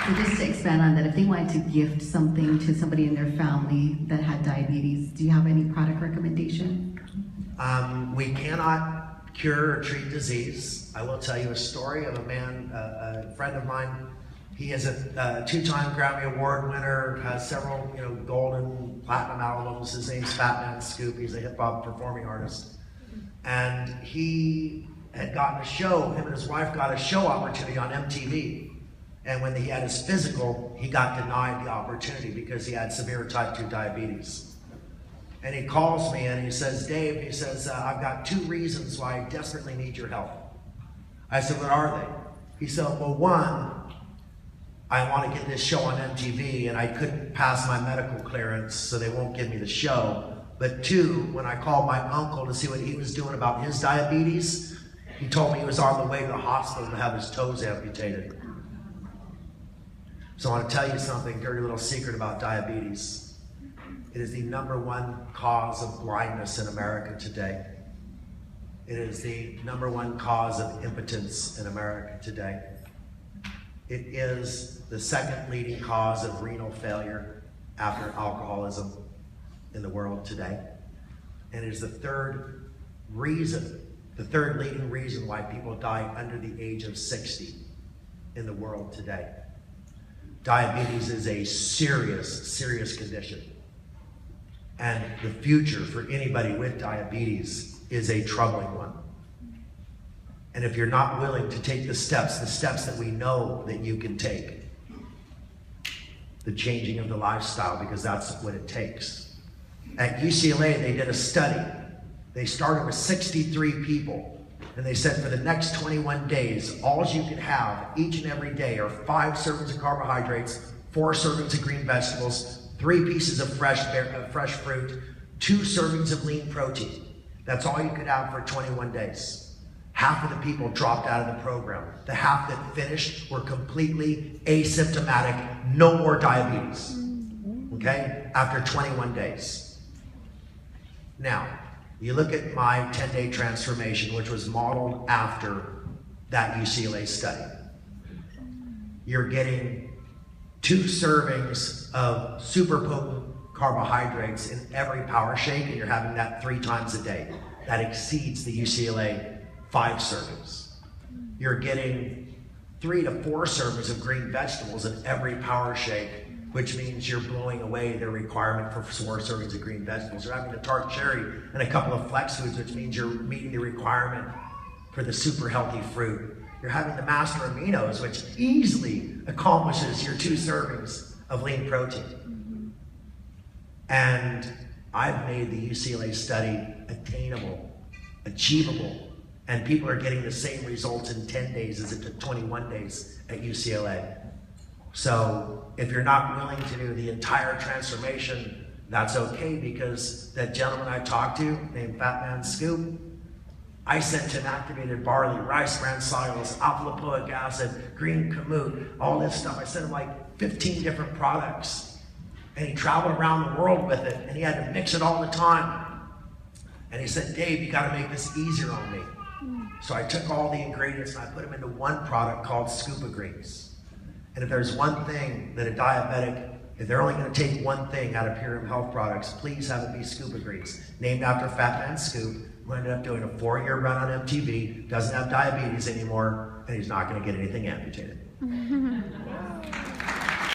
So just to expand on that, if they wanted to gift something to somebody in their family that had diabetes, do you have any product recommendation? We cannot cure or treat disease. I will tell you a story of a man, a friend of mine. He is a two-time Grammy Award winner, has several gold and platinum albums. His name's Fat Man Scoop. He's a hip-hop performing artist. And he had gotten a show, him and his wife got a show opportunity on MTV. And when he had his physical, he got denied the opportunity because he had severe type 2 diabetes. And he calls me and he says, Dave, he says, I've got 2 reasons why I desperately need your help. I said, what are they? He said, well, one, I want to get this show on MTV and I couldn't pass my medical clearance, so they won't give me the show. But 2, when I called my uncle to see what he was doing about his diabetes, he told me he was on the way to the hospital to have his toes amputated. So I want to tell you something, dirty little secret about diabetes. It is the #1 cause of blindness in America today. It is the #1 cause of impotence in America today. It is the 2nd leading cause of renal failure after alcoholism in the world today. And it is the 3rd leading reason why people die under the age of 60 in the world today. Diabetes is a serious, serious condition. And the future for anybody with diabetes is a troubling one. And if you're not willing to take the steps that we know that you can take, the changing of the lifestyle, because that's what it takes. At UCLA, they did a study. They started with 63 people. And they said for the next 21 days, all you can have each and every day are 5 servings of carbohydrates, 4 servings of green vegetables, 3 pieces of fresh fruit, 2 servings of lean protein. That's all you could have for 21 days. Half of the people dropped out of the program. The half that finished were completely asymptomatic, no more diabetes, okay, after 21 days. Now, you look at my 10-day transformation, which was modeled after that UCLA study. You're getting 2 servings of super potent carbohydrates in every power shake, and you're having that 3 times a day. That exceeds the UCLA 5 servings. You're getting 3 to 4 servings of green vegetables in every power shake, which means you're blowing away the requirement for 4 servings of green vegetables. You're having a tart cherry and a couple of flex foods, which means you're meeting the requirement for the super healthy fruit. You're having the master aminos, which easily accomplishes your 2 servings of lean protein. And I've made the UCLA study attainable, achievable, and people are getting the same results in 10 days as it took 21 days at UCLA. So if you're not willing to do the entire transformation, that's okay, because that gentleman I talked to named Fat Man Scoop, I sent him activated barley, rice bran cellulose, alpha-lipoic acid, green kamut, all this stuff. I sent him like 15 different products, and he traveled around the world with it, and he had to mix it all the time. And he said, Dave, you gotta make this easier on me. So I took all the ingredients and I put them into one product called Scuba Greens. And if there's one thing that a diabetic, if they're only going to take one thing out of Purium Health Products, please have it be Scuba Greens. Named after Fat Man Scoop, who ended up doing a 4-year run on MTV, doesn't have diabetes anymore, and he's not going to get anything amputated.